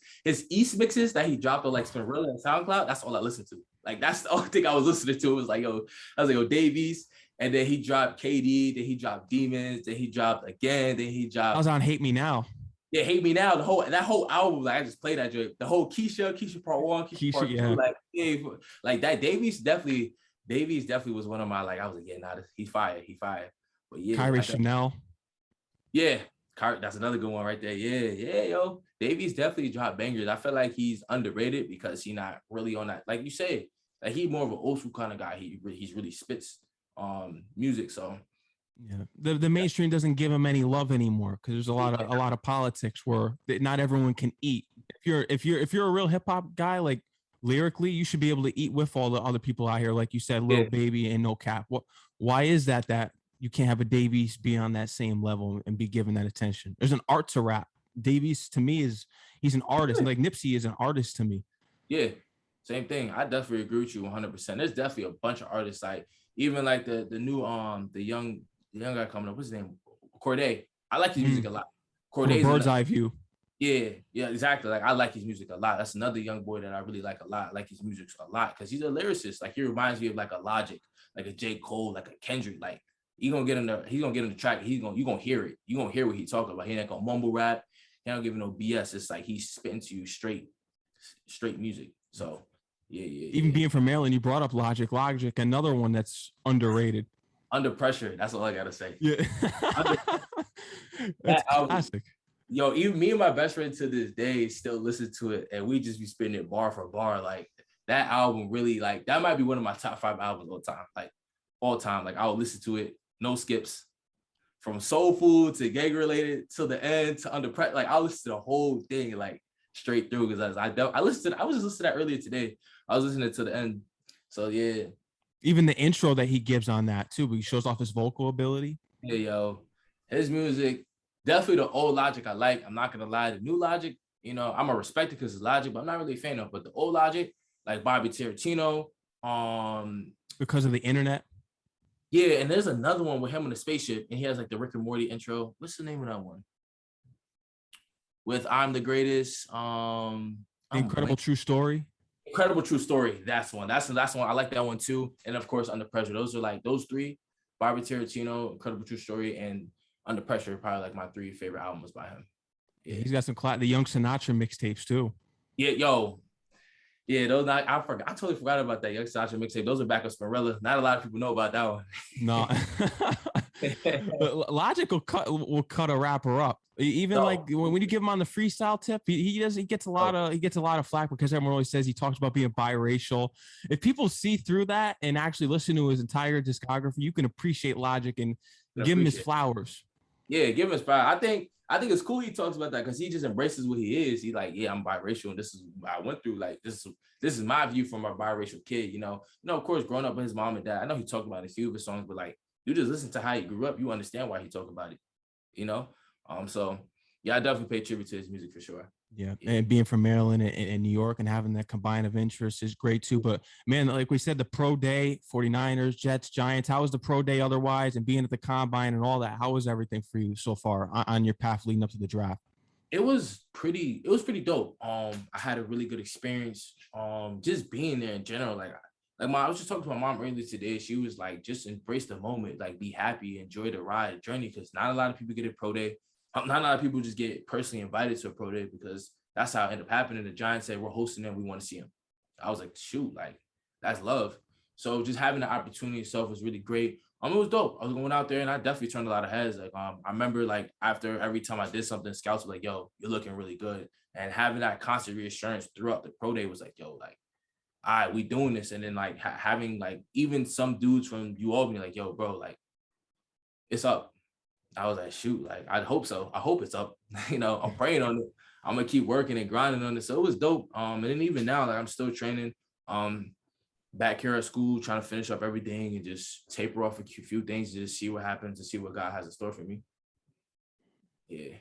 East mixes that he dropped on like Spinrilla and SoundCloud, that's all I listened to. Like, that's the only thing I was listening to. It was like, Dave East. And then he dropped KD, then he dropped Demons, then he dropped again, then he dropped. I was on Hate Me Now. Yeah, Hate Me Now. That whole album, like, I just played that joint. The whole Keisha Part 1, Keisha Part 2, yeah. Like that. Dave East definitely was one of my, like, I was like, yeah, nah, he's fire. But yeah, Kyrie Chanel. Yeah, that's another good one right there. Yeah, yo. Dave East definitely dropped bangers. I feel like he's underrated because he's not really on that, like you said, like, he's more of an old school kind of guy. He's really spits music. So yeah, the mainstream doesn't give him any love anymore because there's a lot of politics where not everyone can eat. If you're a real hip hop guy, like, lyrically, you should be able to eat with all the other people out here, like you said, Lil Baby and No Cap. Why is that you can't have a Dave East be on that same level and be given that attention? There's an art to rap. Dave East, to me, he's an artist. Like, Nipsey is an artist to me. Yeah, same thing. I definitely agree with you 100%. There's definitely a bunch of artists, like, even like the new the young guy coming up. What's his name? Corday. I like his music a lot. Corday's bird's eye view. Yeah, exactly. Like, I like his music a lot. That's another young boy that I really like a lot. I like his music a lot because he's a lyricist. Like, he reminds me of like a Logic, like a J. Cole, like a Kendrick. Like, he's gonna get in the track. You gonna hear it. You gonna hear what he's talking about. He ain't gonna mumble rap. He don't give you no BS. It's like he's spitting to you straight music. So yeah. Even being from Maryland, you brought up Logic, another one that's underrated. Under Pressure. That's all I gotta say. Yeah. That's classic. Yo, even me and my best friend to this day still listen to it, and we just be spinning it bar for bar. Like, that album really, like, that might be one of my top 5 albums all time. Like, I'll listen to it, no skips, from Soul Food to Gang Related to the end to Under Pressure. Like, I'll listen to the whole thing, like, straight through, because I was just listening to that earlier today. I was listening to the end. So yeah. Even the intro that he gives on that too, but he shows off his vocal ability. Yeah, yo. His music, definitely the old Logic I like. I'm not gonna lie. The new Logic, you know, I'm gonna respect it because it's Logic, but I'm not really a fan of. But the old Logic, like Bobby Tarantino, because of the internet. Yeah, and there's another one with him in the spaceship, and he has like the Rick and Morty intro. What's the name of that one? With I'm the Greatest. Incredible True Story. Incredible true story. That's one. That's the one. I like that one too. And of course, Under Pressure. Those are like those three. Bobby Tarantino, Incredible True Story, and Under Pressure. Probably like my three favorite albums by him. Yeah, he's got some the Young Sinatra mixtapes too. Yeah, yo. Yeah, those I forgot. I totally forgot about that Young Sinatra mixtape. Those are back of Spinrilla. Not a lot of people know about that one. No. But Logic will cut a rapper up. Even like when you give him on the freestyle tip, he gets a lot of flack because everyone always says he talks about being biracial. If people see through that and actually listen to his entire discography, you can appreciate Logic and give him his flowers. Yeah, give him his flowers. I think it's cool he talks about that because he just embraces what he is. He's like, yeah, I'm biracial, and this is what I went through. Like, this is my view from a biracial kid. You know, of course, growing up with his mom and dad, I know he talked about it in a few of his songs, but like, you just listen to how he grew up, you understand why he talked about it. You know, so yeah, I definitely pay tribute to his music for sure. Yeah, and being from Maryland and New York and having that combine of interests is great too. But man, like we said, the pro day, 49ers, Jets, Giants, how was the pro day otherwise? And being at the combine and all that, how was everything for you so far on your path leading up to the draft? It was pretty dope. I had a really good experience. Just being there in general, I was just talking to my mom earlier today. She was like, just embrace the moment, like be happy, enjoy the ride, journey, because not a lot of people get a pro day. Not a lot of people just get personally invited to a pro day because that's how it ended up happening. The Giants said, we're hosting them. We want to see them. I was like, shoot, like that's love. So just having the opportunity itself was really great. It was dope. I was going out there and I definitely turned a lot of heads. Like, I remember like after every time I did something, scouts were like, yo, you're looking really good. And having that constant reassurance throughout the pro day was like, yo, like, all right, we doing this. And then like having like even some dudes from UAlbany like, yo, bro, like it's up. I was like, shoot, like, I hope so. I hope it's up. You know, I'm praying on it. I'm going to keep working and grinding on it. So it was dope. And then even now, like, I'm still training back here at school, trying to finish up everything and just taper off a few things, just see what happens and see what God has in store for me. Yeah.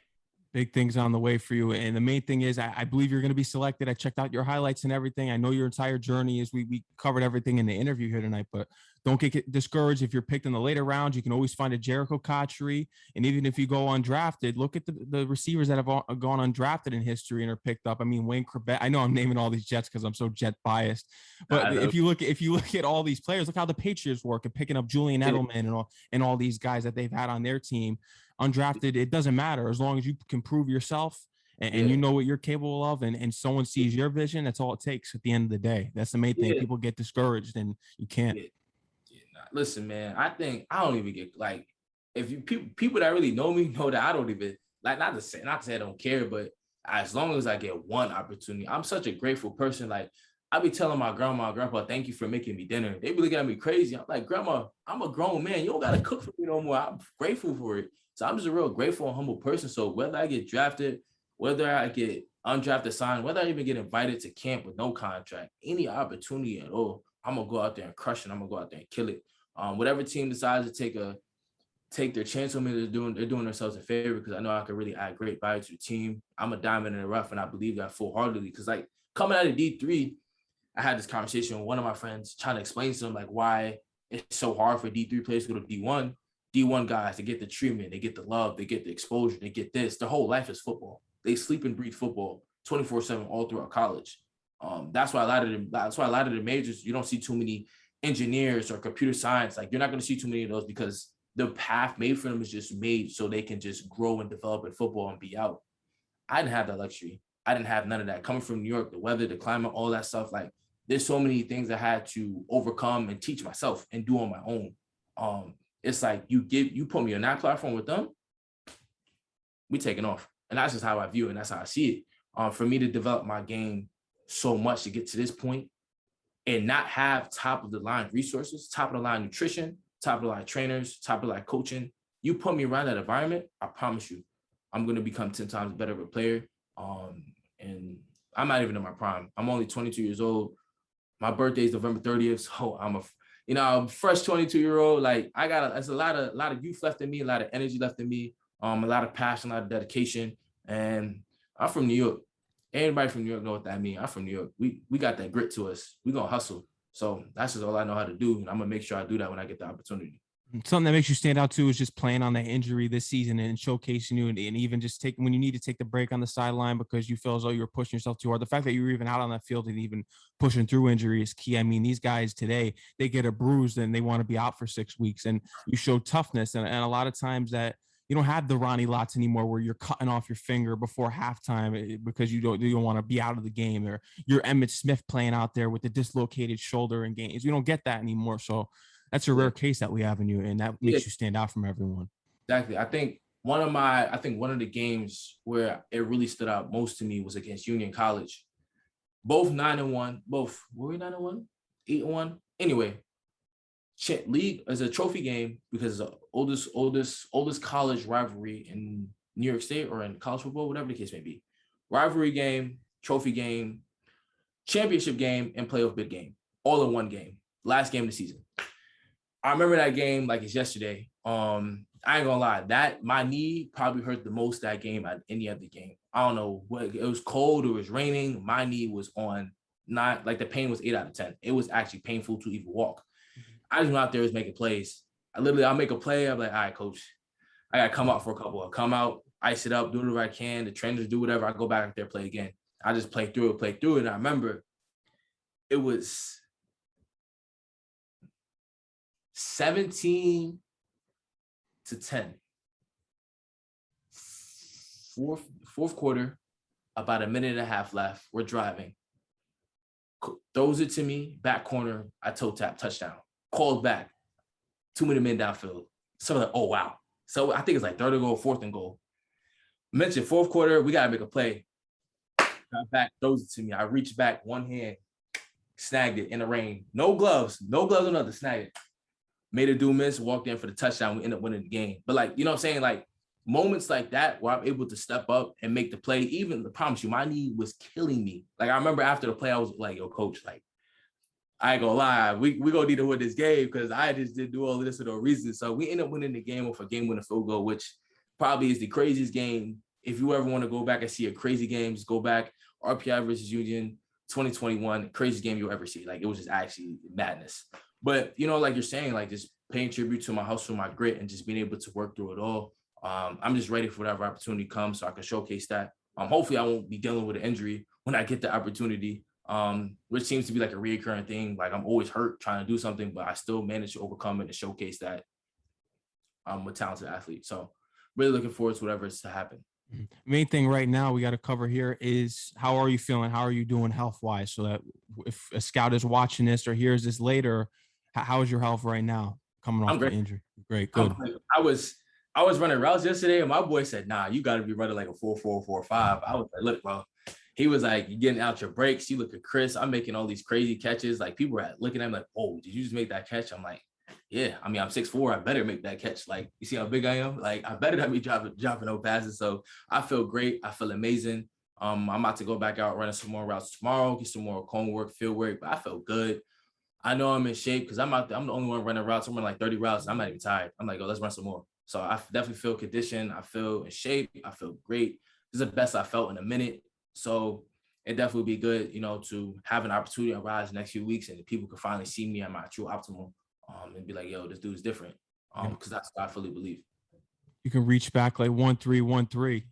Big things on the way for you. And the main thing is, I believe you're going to be selected. I checked out your highlights and everything. I know your entire journey is we covered everything in the interview here tonight, but don't get discouraged if you're picked in the later rounds. You can always find a Jericho Cotchery. And even if you go undrafted, look at the receivers that have gone undrafted in history and are picked up. I mean, Wayne Corbett, I know I'm naming all these Jets because I'm so Jet biased, but if you look at all these players, look how the Patriots work at picking up Julian Edelman and all these guys that they've had on their team. Undrafted, it doesn't matter as long as you can prove yourself and you know what you're capable of and someone sees your vision. That's all it takes at the end of the day. That's the main thing. People get discouraged and you can't. Listen, man, I think I don't even get like if you people that really know me know that I don't even like not to say I don't care, but as long as I get one opportunity, I'm such a grateful person. Like I be telling my grandma and grandpa, thank you for making me dinner. They be looking at me crazy. I'm like, grandma, I'm a grown man. You don't gotta cook for me no more. I'm grateful for it. So I'm just a real grateful and humble person. So whether I get drafted, whether I get undrafted signed, whether I even get invited to camp with no contract, any opportunity at all, I'm gonna go out there and crush it. I'm gonna go out there and kill it. Whatever team decides to take their chance on me, they're doing themselves a favor because I know I can really add great value to the team. I'm a diamond in the rough, and I believe that full-heartedly. Because like coming out of D3, I had this conversation with one of my friends trying to explain to them like why it's so hard for D3 players to go to D1. D1 guys, they get the treatment, they get the love, they get the exposure, they get this. Their whole life is football. They sleep and breathe football 24/7 all throughout college. That's why a lot of the majors, you don't see too many engineers or computer science. Like you're not going to see too many of those because the path made for them is just made so they can just grow and develop in football and be out. I didn't have that luxury. I didn't have none of that. Coming from New York, the weather, the climate, all that stuff. Like there's so many things I had to overcome and teach myself and do on my own. It's like you put me on that platform with them, we taking off. And that's just how I view it. And that's how I see it. For me to develop my game so much to get to this point and not have top of the line resources, top of the line nutrition, top of the line trainers, top of the line coaching, you put me around that environment, I promise you, I'm going to become 10 times better of a player. And I'm not even in my prime. I'm only 22 years old. My birthday is November 30th. So I'm a fresh 22-year-old. Like there's a lot of youth left in me, a lot of energy left in me, a lot of passion, a lot of dedication. And I'm from New York. Everybody from New York know what that means. I'm from New York. We got that grit to us. We gonna hustle. So that's just all I know how to do. And I'm gonna make sure I do that when I get the opportunity. Something that makes you stand out too is just playing on that injury this season and showcasing you, and even just taking when you need to take the break on the sideline because you feel as though you're pushing yourself too hard. The fact that you were even out on that field and even pushing through injury is key. I mean, these guys today, they get a bruise and they want to be out for 6 weeks, and you show toughness. And a lot of times that you don't have the Ronnie Lots anymore where you're cutting off your finger before halftime because you don't want to be out of the game, or you're Emmitt Smith playing out there with the dislocated shoulder in games. We don't get that anymore. So that's a rare case that we have in you, and that makes you stand out from everyone. Exactly. I think one of the games where it really stood out most to me was against Union College. Both 9-1. Both were we 9-1, 8-1. Anyway, league is a trophy game because it's the oldest college rivalry in New York State or in college football, whatever the case may be. Rivalry game, trophy game, championship game, and playoff bid game, all in one game. Last game of the season. I remember that game like it's yesterday. I ain't gonna lie, that my knee probably hurt the most that game at any other game. I don't know what, it was cold, it was raining. My knee was on, not like the pain was 8 out of 10. It was actually painful to even walk. I just went out there was making plays. I'll make a play. I'm like, all right, coach, I gotta come out for a couple. I'll come out, ice it up, do whatever I can. The trainers do whatever. I go back out there, play again. I just play through it. And I remember it was 17-10. Fourth quarter, about a minute and a half left. We're driving. Throws it to me, back corner. I toe tap, touchdown. Called back. 2 minute men downfield. So like, oh wow. So I think it's like third and goal, fourth and goal. Mentioned fourth quarter, we gotta make a play. Got back, throws it to me. I reach back, one hand, snagged it in the rain. No gloves or nothing, snagged it. Made a do miss, walked in for the touchdown. We ended up winning the game. But like, you know what I'm saying? Like moments like that where I'm able to step up and make the play. Even, I promise you, my knee was killing me. Like I remember after the play, I was like, yo, coach, like, I ain't gonna lie, we gonna need to win this game because I just didn't do all of this for no reason. So we ended up winning the game with a game-winning field goal, which probably is the craziest game. If you ever want to go back and see a crazy game, just go back. RPI versus Union 2021, craziest game you'll ever see. Like it was just actually madness. But, you know, like you're saying, like just paying tribute to my hustle, my grit, and just being able to work through it all. I'm just ready for whatever opportunity comes so I can showcase that. Hopefully I won't be dealing with an injury when I get the opportunity, which seems to be like a recurring thing. Like I'm always hurt trying to do something, but I still manage to overcome it and showcase that I'm a talented athlete. So really looking forward to whatever is to happen. Main thing right now we got to cover here is how are you feeling? How are you doing health-wise? So that if a scout is watching this or hears this later, how is your health right now coming off the injury? Great, good. I was running routes yesterday, and my boy said, "Nah, you got to be running like a 4.4, 4.5." I was like, "Look, bro." He was like, "You're getting out your breaks. You look at Chris. I'm making all these crazy catches. Like people are looking at me like, oh, did you just make that catch?" I'm like, yeah. I mean, I'm 6'4". I better make that catch. Like, you see how big I am? Like, I better not be dropping no passes. So I feel great. I feel amazing. I'm about to go back out running some more routes tomorrow, get some more cone work, field work. But I feel good. I know I'm in shape because I'm out there. I'm the only one running routes. I'm running like 30 routes. I'm not even tired. I'm like, oh, let's run some more. So I definitely feel conditioned. I feel in shape. I feel great. This is the best I felt in a minute. So it definitely be good, you know, to have an opportunity to rise the next few weeks and people can finally see me at my true optimal, and be like, yo, this dude's different. Because that's what I fully believe. You can reach back like 1-3-1-3.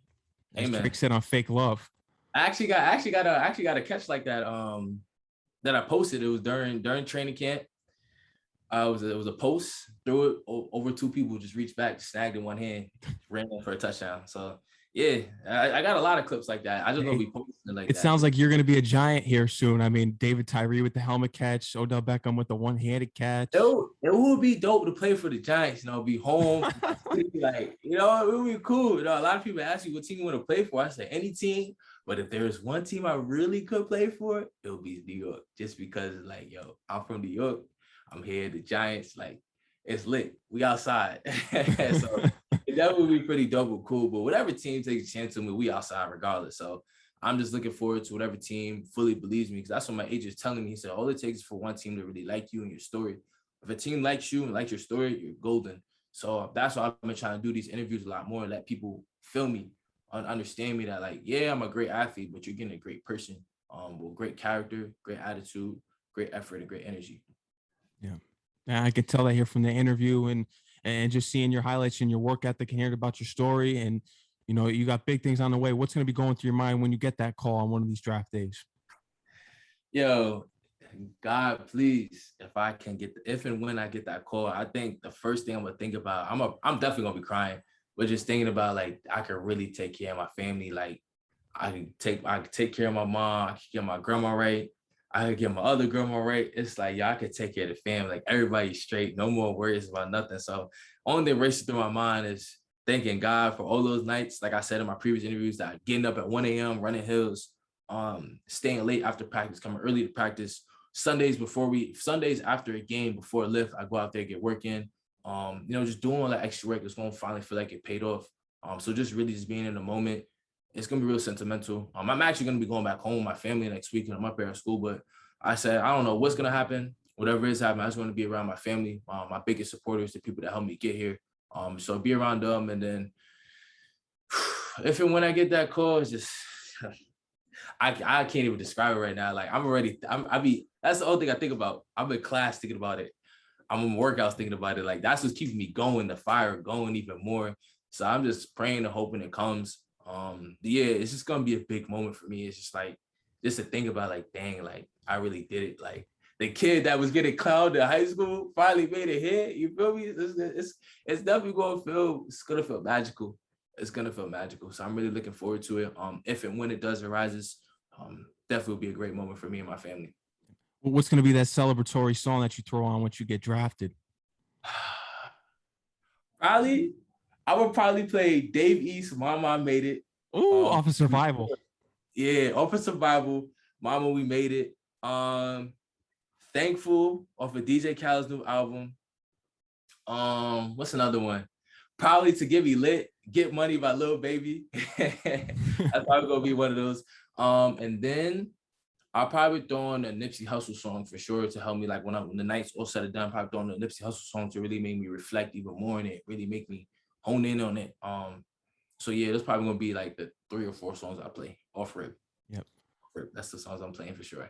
As Drake said on Fake Love. I actually got a catch like that. That I posted. It was during training camp. It was a post, threw it over 2 people, just reached back, snagged in one hand, ran in for a touchdown. So yeah, I got a lot of clips like that. I just know we posted like that. It sounds like you're going to be a giant here soon. I mean, David Tyree with the helmet catch, Odell Beckham with the one-handed catch. It would be dope to play for the Giants, you know, be home. Like, you know, it would be cool. You know, a lot of people ask me what team you want to play for. I say any team. But if there's one team I really could play for, it would be New York. Just because, like, yo, I'm from New York. I'm here. The Giants, like, it's lit. We outside. So that would be pretty dope and cool. But whatever team takes a chance on me, we outside regardless. So I'm just looking forward to whatever team fully believes me. Because that's what my agent is telling me. He said, all it takes is for one team to really like you and your story. If a team likes you and likes your story, you're golden. So that's why I've been trying to do these interviews a lot more and let people feel me and understand me that, like, yeah, I'm a great athlete, but you're getting a great person with great character, great attitude, great effort, and great energy. Yeah. I can tell that here from the interview. And and just seeing your highlights and your work ethic and hearing about your story. And, you know, you got big things on the way. What's going to be going through your mind when you get that call on one of these draft days? Yo, God, please, if and when I get that call, I think the first thing I'm gonna think about, I'm definitely gonna be crying, but just thinking about like I could really take care of my family. Like I can take care of my mom, I can get my grandma right, I could get my other grandma right. It's like, y'all could take care of the family, like everybody's straight, no more worries about nothing. So only thing racing through my mind is thanking God for all those nights, like I said in my previous interviews, that getting up at 1 a.m., running hills, staying late after practice, coming early to practice. Sundays after a game, before a lift, I go out there, get work in. You know, just doing all that extra work is going to finally feel like it paid off. So just really just being in the moment, it's going to be real sentimental. I'm actually going to be going back home with my family next week, and I'm up here at school, but I said, I don't know what's going to happen. Whatever is happening, I just want to be around my family, my biggest supporters, the people that helped me get here. So be around them. And then if and when I get that call, it's just, I can't even describe it right now. Like that's the only thing I think about. I'm in class thinking about it. I'm in workouts thinking about it. Like that's what's keeping me going, the fire going even more. So I'm just praying and hoping it comes. Yeah, it's just gonna be a big moment for me. It's just like, just to think about, like, dang, like I really did it. Like the kid that was getting clowned in high school finally made it here. You feel me? It's definitely gonna feel magical. It's gonna feel magical. So I'm really looking forward to it. If and when it does arises, definitely will be a great moment for me and my family. What's going to be that celebratory song that you throw on once you get drafted? I would probably play Dave East, Mama Made It. Ooh, Off of Survival. Yeah, Off of Survival, Mama, We Made It. Thankful off of DJ Khaled's new album. What's another one? Probably To Get Me Lit, Get Money by Lil Baby. That's probably gonna be one of those. And then I'll probably throw on a Nipsey Hussle song for sure to help me, like when the night's all said and done, probably throw on a Nipsey Hussle song to really make me reflect even more on it, really make me hone in on it. So yeah, that's probably gonna be like the 3 or 4 songs I play off rip. Yep. That's the songs I'm playing for sure.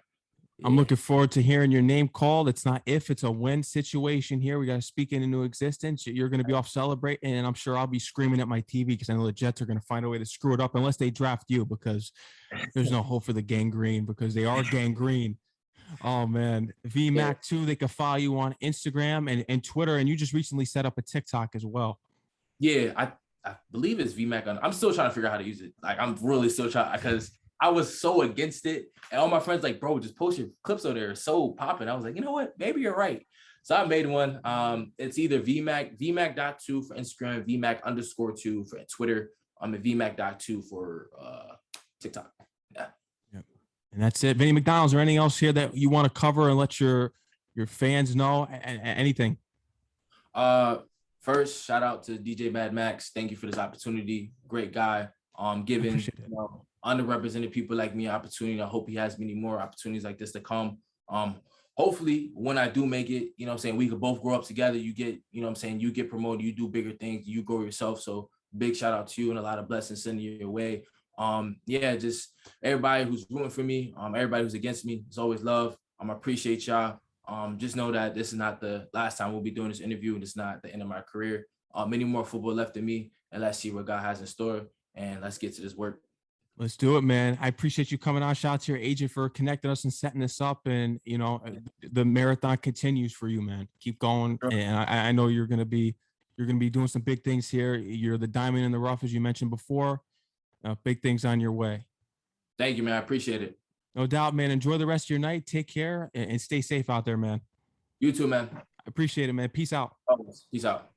Yeah. I'm looking forward to hearing your name called. It's not if, it's a when situation here. We got to speak it into existence. You're going to be off celebrating, and I'm sure I'll be screaming at my TV because I know the Jets are going to find a way to screw it up unless they draft you, because there's no hope for the gangrene, because they are gangrene. Oh, man. VMAC too. They can follow you on Instagram and Twitter, and you just recently set up a TikTok as well. Yeah, I believe it's VMAC. I'm still trying to figure out how to use it. Like, I'm really still trying, because I was so against it. And all my friends like, bro, just post your clips over there. It's so popping. I was like, you know what? Maybe you're right. So I made one. It's either VMAC.2 for Instagram, VMAC_2 for Twitter. I'm at VMAC.2 for TikTok. Yeah. Yep. And that's it. Vinnie McDonald, is there anything else here that you want to cover and let your fans know? Anything? First, shout out to DJ Mad Max. Thank you for this opportunity. Great guy. Giving underrepresented people like me opportunity. I hope he has many more opportunities like this to come. Hopefully when I do make it, you know what I'm saying, we could both grow up together. You get, you know what I'm saying, you get promoted, you do bigger things, you grow yourself. So big shout out to you and a lot of blessings sending your way. Yeah, just everybody who's rooting for me, everybody who's against me, it's always love. I appreciate y'all. Just know that this is not the last time we'll be doing this interview, and it's not the end of my career. Many more football left in me, and let's see what God has in store, and let's get to this work. Let's do it, man. I appreciate you coming on. Shout out to your agent for connecting us and setting this up. And, you know, the marathon continues for you, man. Keep going. Sure. And I know you're going to be doing some big things here. You're the diamond in the rough, as you mentioned before. Big things on your way. Thank you, man. I appreciate it. No doubt, man. Enjoy the rest of your night. Take care and stay safe out there, man. You too, man. I appreciate it, man. Peace out. Peace out.